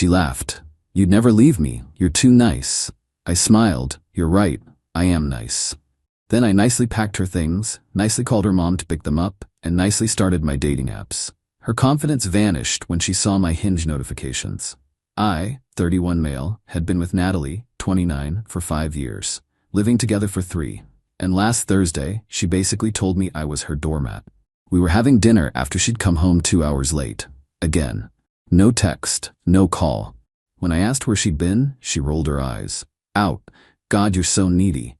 She laughed. You'd never leave me. You're too nice. I smiled. You're right. I am nice. Then I nicely packed her things, nicely called her mom to pick them up, and nicely started my dating apps. Her confidence vanished when she saw my Hinge notifications. I, 31 male, had been with Natalie, 29, for 5 years, living together for 3. And last Thursday, she basically told me I was her doormat. We were having dinner after she'd come home 2 hours late. Again. No text, no call. When I asked where she'd been, she rolled her eyes. Out. God, you're so needy.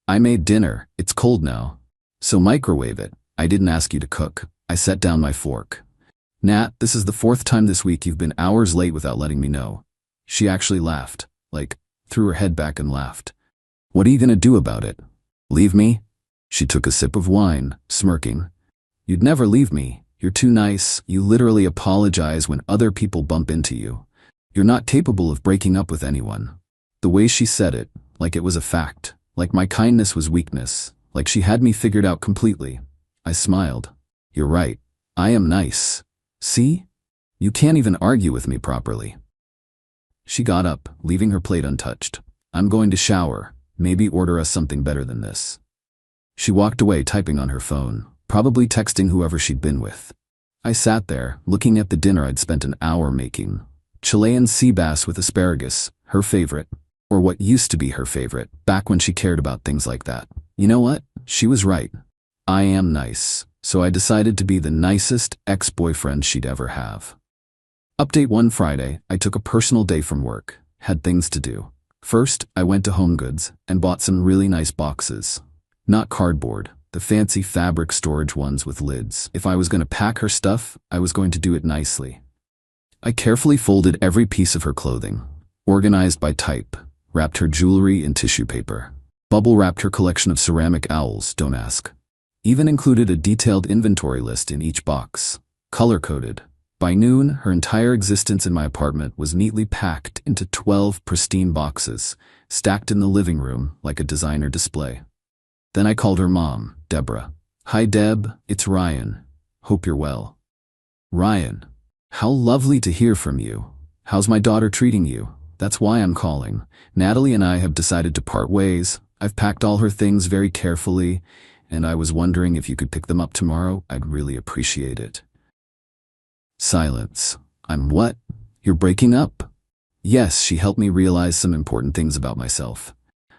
I made dinner. It's cold now. So microwave it. I didn't ask you to cook. I set down my fork. Nat, this is the 4th time this week you've been hours late without letting me know. She actually laughed, threw her head back and laughed. What are you gonna do about it? Leave me? She took a sip of wine, smirking. You'd never leave me. You're too nice. You literally apologize when other people bump into you. You're not capable of breaking up with anyone. The way she said it, like it was a fact, like my kindness was weakness, like she had me figured out completely. I smiled. You're right. I am nice. See? You can't even argue with me properly. She got up, leaving her plate untouched. I'm going to shower. Maybe order us something better than this. She walked away typing on her phone, probably texting whoever she'd been with. I sat there, looking at the dinner I'd spent an hour making. Chilean sea bass with asparagus, her favorite, or what used to be her favorite, back when she cared about things like that. You know what? She was right. I am nice, so I decided to be the nicest ex-boyfriend she'd ever have. Update 1 Friday, I took a personal day from work, had things to do. First, I went to HomeGoods and bought some really nice boxes. Not cardboard, the fancy fabric storage ones with lids. If I was going to pack her stuff, I was going to do it nicely. I carefully folded every piece of her clothing, organized by type, wrapped her jewelry in tissue paper, bubble wrapped her collection of ceramic owls, don't ask. Even included a detailed inventory list in each box, color-coded. By noon, her entire existence in my apartment was neatly packed into 12 pristine boxes, stacked in the living room like a designer display. Then I called her mom, Deborah. Hi Deb, it's Ryan. Hope you're well. Ryan, how lovely to hear from you. How's my daughter treating you? That's why I'm calling. Natalie and I have decided to part ways. I've packed all her things very carefully, and I was wondering if you could pick them up tomorrow. I'd really appreciate it. Silence. I'm what? You're breaking up? Yes, she helped me realize some important things about myself.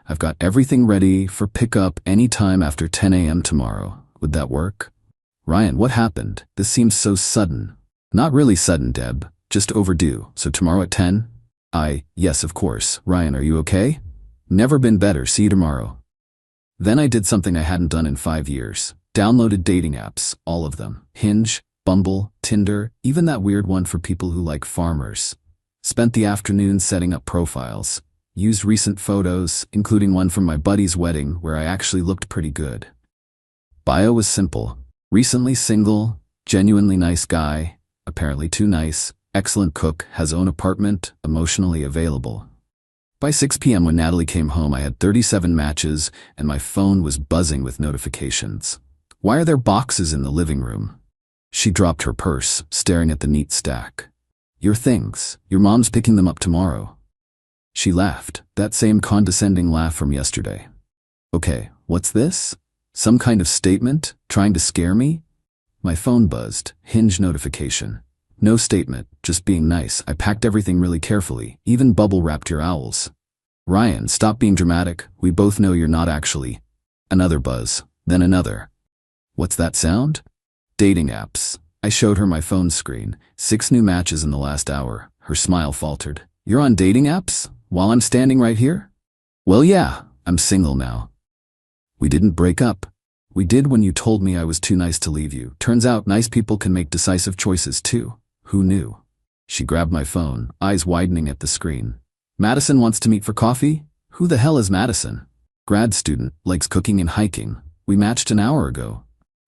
I've got everything ready for pickup any time after 10 a.m. tomorrow. Would that work? Ryan, what happened? This seems so sudden. Not really sudden, Deb. Just overdue. So tomorrow at 10? Yes, of course. Ryan, are you okay? Never been better. See you tomorrow. Then I did something I hadn't done in 5 years. Downloaded dating apps, all of them. Hinge, Bumble, Tinder, even that weird one for people who like farmers. Spent the afternoon setting up profiles. Used recent photos, including one from my buddy's wedding where I actually looked pretty good. Bio was simple. Recently single, genuinely nice guy, apparently too nice, excellent cook, has own apartment, emotionally available. By 6 p.m. when Natalie came home, I had 37 matches and my phone was buzzing with notifications. Why are there boxes in the living room? She dropped her purse, staring at the neat stack. Your things. Your mom's picking them up tomorrow. She laughed, that same condescending laugh from yesterday. Okay, what's this? Some kind of statement? Trying to scare me? My phone buzzed. Hinge notification. No statement, just being nice. I packed everything really carefully, even bubble wrapped your owls. Ryan, stop being dramatic. We both know you're not actually. Another buzz, then another. What's that sound? Dating apps. I showed her my phone screen. 6 new matches in the last hour. Her smile faltered. You're on dating apps? While I'm standing right here? Well, yeah, I'm single now. We didn't break up. We did when you told me I was too nice to leave you. Turns out nice people can make decisive choices too. Who knew? She grabbed my phone, eyes widening at the screen. Madison wants to meet for coffee? Who the hell is Madison? Grad student, likes cooking and hiking. We matched an hour ago.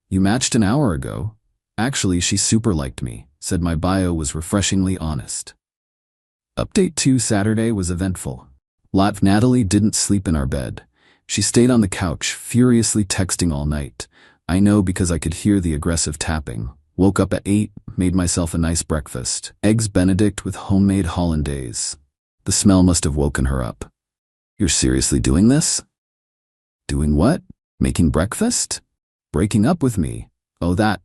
You matched an hour ago? Actually, she super liked me, said my bio was refreshingly honest. Update 2 Saturday was eventful. Natalie didn't sleep in our bed. She stayed on the couch, furiously texting all night. I know because I could hear the aggressive tapping. Woke up at 8, made myself a nice breakfast. Eggs Benedict with homemade hollandaise. The smell must have woken her up. You're seriously doing this? Doing what? Making breakfast? Breaking up with me? Oh, that.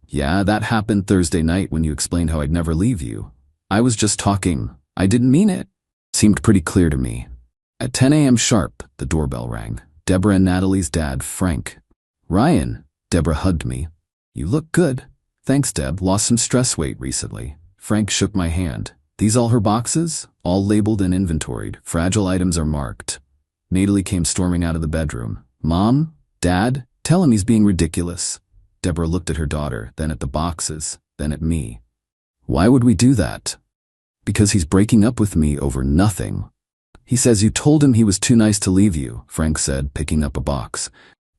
Yeah, that happened Thursday night when you explained how I'd never leave you. I was just talking. I didn't mean it. Seemed pretty clear to me. At 10 a.m. sharp, the doorbell rang. Deborah and Natalie's dad, Frank. Ryan. Deborah hugged me. You look good. Thanks, Deb. Lost some stress weight recently. Frank shook my hand. These all her boxes? All labeled and inventoried. Fragile items are marked. Natalie came storming out of the bedroom. Mom? Dad? Tell him he's being ridiculous. Deborah looked at her daughter, then at the boxes, then at me. Why would we do that? Because he's breaking up with me over nothing. He says you told him he was too nice to leave you, Frank said, picking up a box.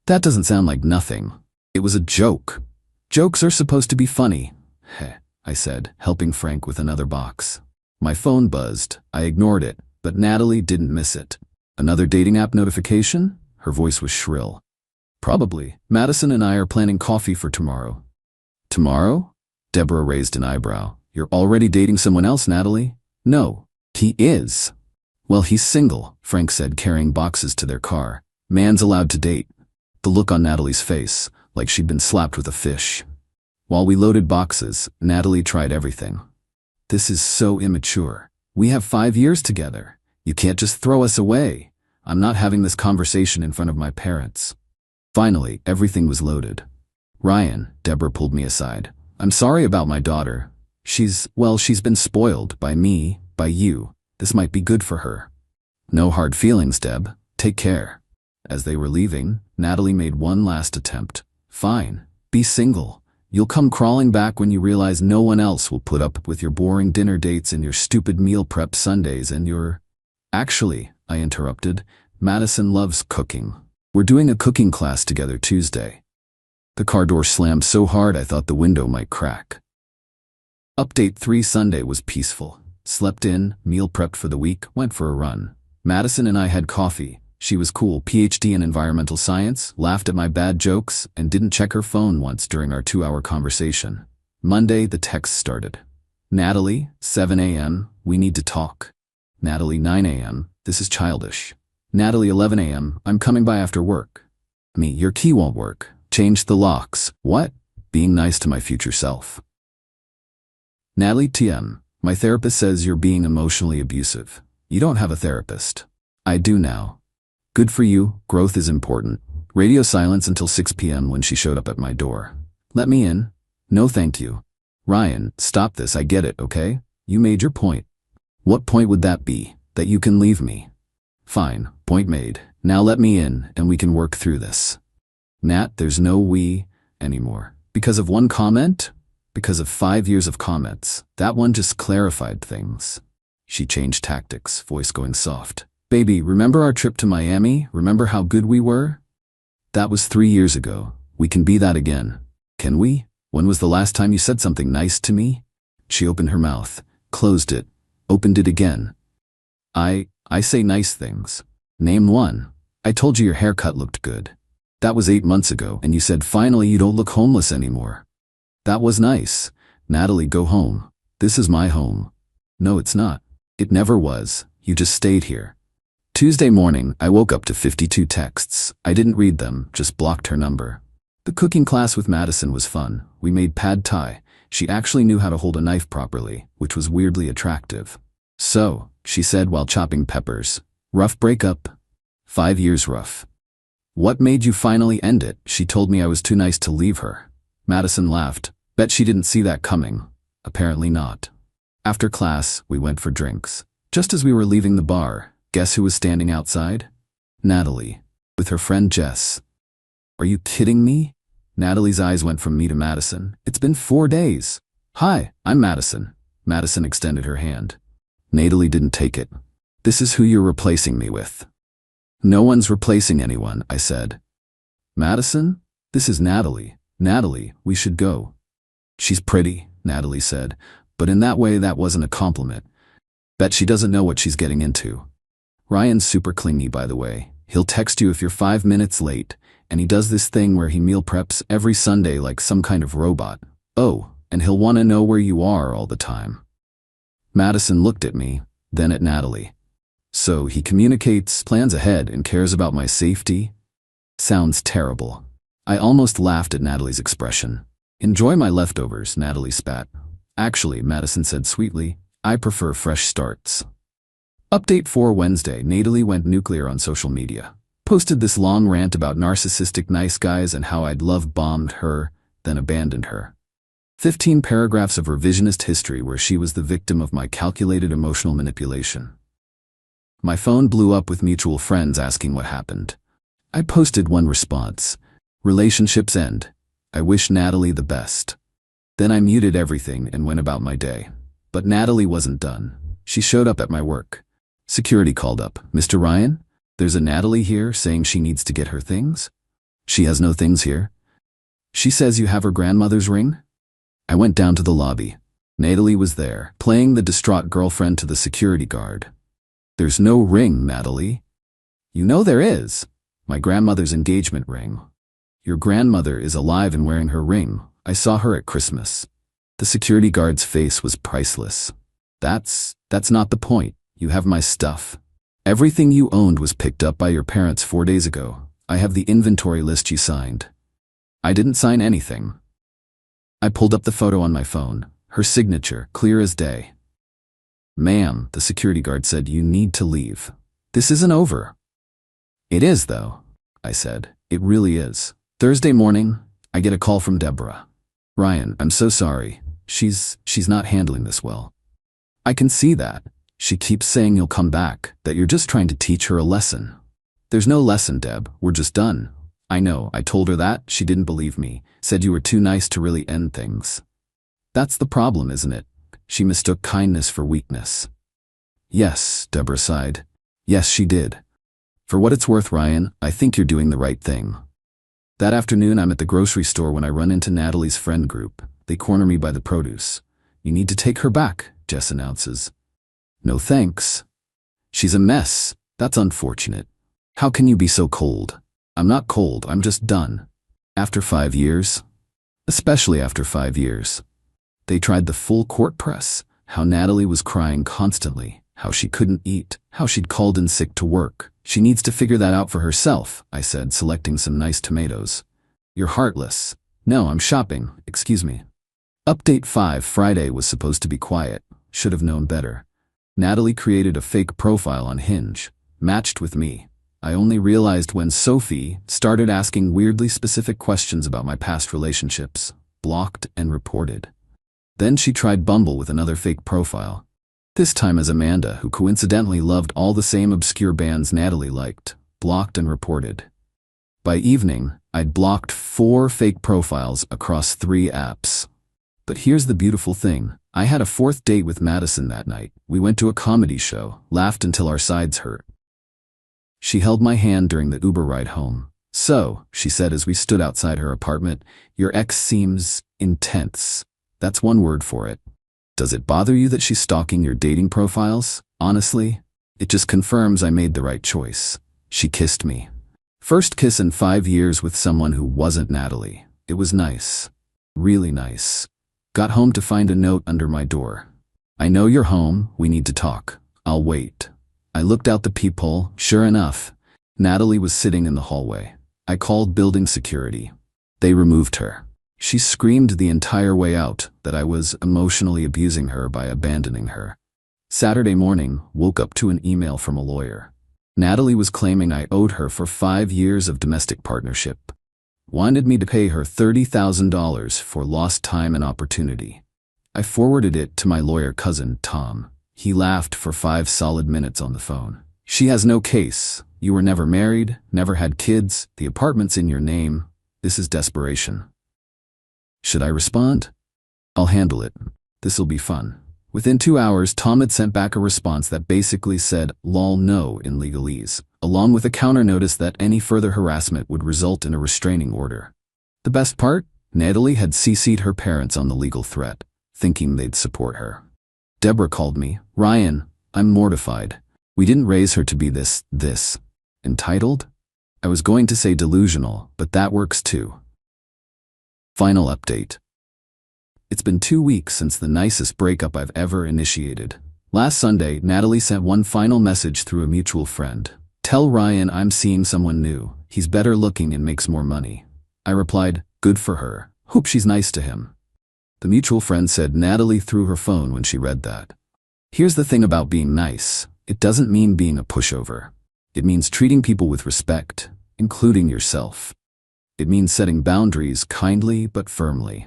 That doesn't sound like nothing. It was a joke. Jokes are supposed to be funny. Heh, I said, helping Frank with another box. My phone buzzed. I ignored it, but Natalie didn't miss it. Another dating app notification? Her voice was shrill. Probably. Madison and I are planning coffee for tomorrow. Tomorrow? Deborah raised an eyebrow. You're already dating someone else, Natalie? No. He is. Well, he's single, Frank said, carrying boxes to their car. Man's allowed to date. The look on Natalie's face, like she'd been slapped with a fish. While we loaded boxes, Natalie tried everything. This is so immature. We have 5 years together. You can't just throw us away. I'm not having this conversation in front of my parents. Finally, everything was loaded. Ryan, Deborah pulled me aside. I'm sorry about my daughter. She's been spoiled by me, by you. This might be good for her. No hard feelings, Deb. Take care. As they were leaving, Natalie made one last attempt. Fine. Be single. You'll come crawling back when you realize no one else will put up with your boring dinner dates and your stupid meal prep Sundays and your... Actually, I interrupted, Madison loves cooking. We're doing a cooking class together Tuesday. The car door slammed so hard I thought the window might crack. Update 3 Sunday was peaceful. Slept in, meal prepped for the week, went for a run. Madison and I had coffee. She was cool, PhD in environmental science, laughed at my bad jokes, and didn't check her phone once during our 2-hour conversation. Monday, the text started. Natalie, 7 a.m., we need to talk. Natalie, 9 a.m., this is childish. Natalie, 11 a.m., I'm coming by after work. Me, your key won't work. Change the locks. What? Being nice to my future self. Natalie, TM, my therapist says you're being emotionally abusive. You don't have a therapist. I do now. Good for you, growth is important. Radio silence until 6 p.m. when she showed up at my door. Let me in. No thank you. Ryan, stop this, I get it, okay? You made your point. What point would that be? That you can leave me? Fine, point made. Now let me in, and we can work through this. Nat, there's no we anymore. Because of one comment? Because of 5 years of comments. That one just clarified things. She changed tactics, voice going soft. Baby, remember our trip to Miami? Remember how good we were? That was 3 years ago. We can be that again. Can we? When was the last time you said something nice to me? She opened her mouth, closed it, opened it again. I say nice things. Name one. I told you your haircut looked good. That was 8 months ago, and you said finally you don't look homeless anymore. That was nice. Natalie, go home. This is my home. No, it's not. It never was. You just stayed here. Tuesday morning, I woke up to 52 texts. I didn't read them, just blocked her number. The cooking class with Madison was fun. We made pad thai. She actually knew how to hold a knife properly, which was weirdly attractive. So, she said while chopping peppers, rough breakup. 5 years rough. What made you finally end it? She told me I was too nice to leave her. Madison laughed. Bet she didn't see that coming. Apparently not. After class, we went for drinks. Just as we were leaving the bar, guess who was standing outside? Natalie, with her friend Jess. Are you kidding me? Natalie's eyes went from me to Madison. It's been 4 days. Hi, I'm Madison. Madison extended her hand. Natalie didn't take it. This is who you're replacing me with. No one's replacing anyone, I said. Madison? This is Natalie. Natalie, we should go. She's pretty, Natalie said, but in that way that wasn't a compliment. Bet she doesn't know what she's getting into. Ryan's super clingy, by the way. He'll text you if you're 5 minutes late, and he does this thing where he meal preps every Sunday like some kind of robot. Oh, and he'll want to know where you are all the time. Madison looked at me, then at Natalie. So he communicates, plans ahead, and cares about my safety? Sounds terrible. I almost laughed at Natalie's expression. Enjoy my leftovers, Natalie spat. Actually, Madison said sweetly, I prefer fresh starts. Update 4 Wednesday, Natalie went nuclear on social media. Posted this long rant about narcissistic nice guys and how I'd love-bombed her, then abandoned her. 15 paragraphs of revisionist history where she was the victim of my calculated emotional manipulation. My phone blew up with mutual friends asking what happened. I posted one response. Relationships end. I wish Natalie the best. Then I muted everything and went about my day. But Natalie wasn't done. She showed up at my work. Security called up. Mr. Ryan? There's a Natalie here saying she needs to get her things? She has no things here. She says you have her grandmother's ring? I went down to the lobby. Natalie was there, playing the distraught girlfriend to the security guard. There's no ring, Natalie. You know there is. My grandmother's engagement ring. Your grandmother is alive and wearing her ring. I saw her at Christmas. The security guard's face was priceless. That's not the point. You have my stuff. Everything you owned was picked up by your parents 4 days ago. I have the inventory list you signed. I didn't sign anything. I pulled up the photo on my phone. Her signature, clear as day. Ma'am, the security guard said, you need to leave. This isn't over. It is, though, I said. It really is. Thursday morning, I get a call from Deborah. Ryan, I'm so sorry. She's not handling this well. I can see that. She keeps saying you'll come back, that you're just trying to teach her a lesson. There's no lesson, Deb. We're just done. I know. I told her that. She didn't believe me. Said you were too nice to really end things. That's the problem, isn't it? She mistook kindness for weakness. Yes, Deborah sighed. Yes, she did. For what it's worth, Ryan, I think you're doing the right thing. That afternoon, I'm at the grocery store when I run into Natalie's friend group. They corner me by the produce. You need to take her back, Jess announces. No thanks. She's a mess. That's unfortunate. How can you be so cold? I'm not cold, I'm just done. After 5 years? Especially after 5 years. They tried the full court press, how Natalie was crying constantly, how she couldn't eat, how she'd called in sick to work. She needs to figure that out for herself, I said, selecting some nice tomatoes. You're heartless. No, I'm shopping, excuse me. Update 5 Friday was supposed to be quiet. Should have known better. Natalie created a fake profile on Hinge, matched with me. I only realized when Sophie started asking weirdly specific questions about my past relationships, blocked and reported. Then she tried Bumble with another fake profile. This time as Amanda, who coincidentally loved all the same obscure bands Natalie liked, blocked and reported. By evening, I'd blocked 4 fake profiles across 3 apps. But here's the beautiful thing. I had a 4th date with Madison that night. We went to a comedy show, laughed until our sides hurt. She held my hand during the Uber ride home. So, she said as we stood outside her apartment, your ex seems intense. That's one word for it. Does it bother you that she's stalking your dating profiles? Honestly, it just confirms I made the right choice. She kissed me. First kiss in 5 years with someone who wasn't Natalie. It was nice. Really nice. Got home to find a note under my door. I know you're home, we need to talk. I'll wait. I looked out the peephole. Sure enough, Natalie was sitting in the hallway. I called building security. They removed her. She screamed the entire way out that I was emotionally abusing her by abandoning her. Saturday morning, woke up to an email from a lawyer. Natalie was claiming I owed her for 5 years of domestic partnership. Wanted me to pay her $30,000 for lost time and opportunity. I forwarded it to my lawyer cousin, Tom. He laughed for 5 solid minutes on the phone. She has no case. You were never married, never had kids, the apartment's in your name. This is desperation. Should I respond? I'll handle it. This'll be fun. Within 2 hours, Tom had sent back a response that basically said, lol no in legalese, along with a counter notice that any further harassment would result in a restraining order. The best part? Natalie had CC'd her parents on the legal threat, thinking they'd support her. Deborah called me. Ryan, I'm mortified. We didn't raise her to be this. Entitled? I was going to say delusional, but that works too. Final update. It's been 2 weeks since the nicest breakup I've ever initiated. Last Sunday, Natalie sent one final message through a mutual friend. "Tell Ryan I'm seeing someone new. He's better looking and makes more money." I replied, "Good for her. Hope she's nice to him." The mutual friend said Natalie threw her phone when she read that. Here's the thing about being nice. It doesn't mean being a pushover. It means treating people with respect, including yourself. It means setting boundaries kindly but firmly.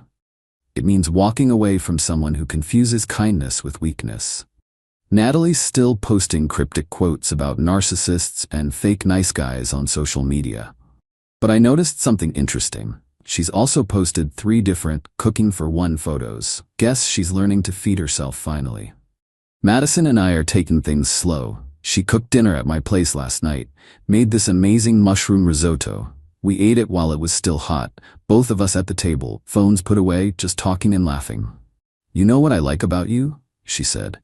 It means walking away from someone who confuses kindness with weakness. Natalie's still posting cryptic quotes about narcissists and fake nice guys on social media. But I noticed something interesting. She's also posted 3 different cooking for one photos. Guess she's learning to feed herself finally. Madison and I are taking things slow. She cooked dinner at my place last night, made this amazing mushroom risotto. We ate it while it was still hot, both of us at the table, phones put away, just talking and laughing. "You know what I like about you?" she said.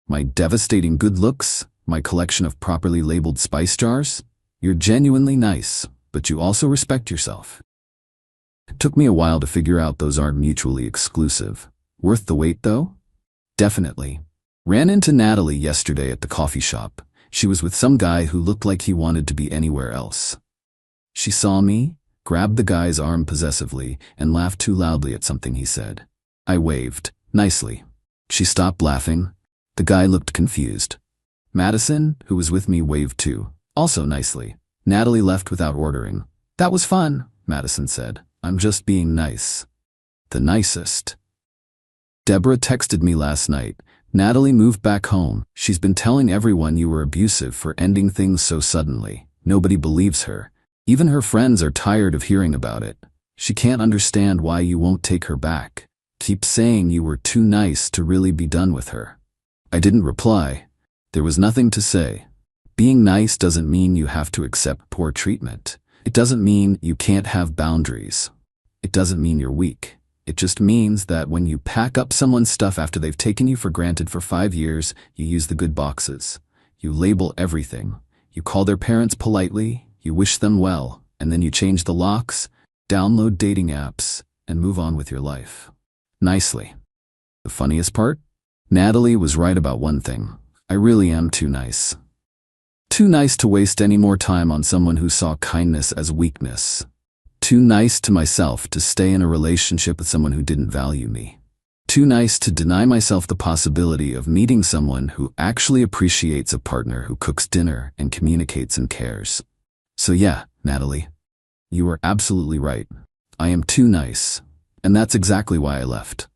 "My devastating good looks, my collection of properly labeled spice jars. You're genuinely nice, but you also respect yourself." It took me a while to figure out those aren't mutually exclusive. Worth the wait, though? Definitely. Ran into Natalie yesterday at the coffee shop. She was with some guy who looked like he wanted to be anywhere else. She saw me, grabbed the guy's arm possessively, and laughed too loudly at something he said. I waved, nicely. She stopped laughing. The guy looked confused. Madison, who was with me, waved too, also nicely. Natalie left without ordering. "That was fun," Madison said. "I'm just being nice." The nicest. Deborah texted me last night. "Natalie moved back home. She's been telling everyone you were abusive for ending things so suddenly. Nobody believes her. Even her friends are tired of hearing about it. She can't understand why you won't take her back. Keep saying you were too nice to really be done with her." I didn't reply. There was nothing to say. Being nice doesn't mean you have to accept poor treatment. It doesn't mean you can't have boundaries. It doesn't mean you're weak. It just means that when you pack up someone's stuff after they've taken you for granted for 5 years, you use the good boxes. You label everything. You call their parents politely, you wish them well, and then you change the locks, download dating apps, and move on with your life. Nicely. The funniest part? Natalie was right about one thing. I really am too nice. Too nice to waste any more time on someone who saw kindness as weakness. Too nice to myself to stay in a relationship with someone who didn't value me. Too nice to deny myself the possibility of meeting someone who actually appreciates a partner who cooks dinner and communicates and cares. So yeah, Natalie, you are absolutely right. I am too nice, and that's exactly why I left.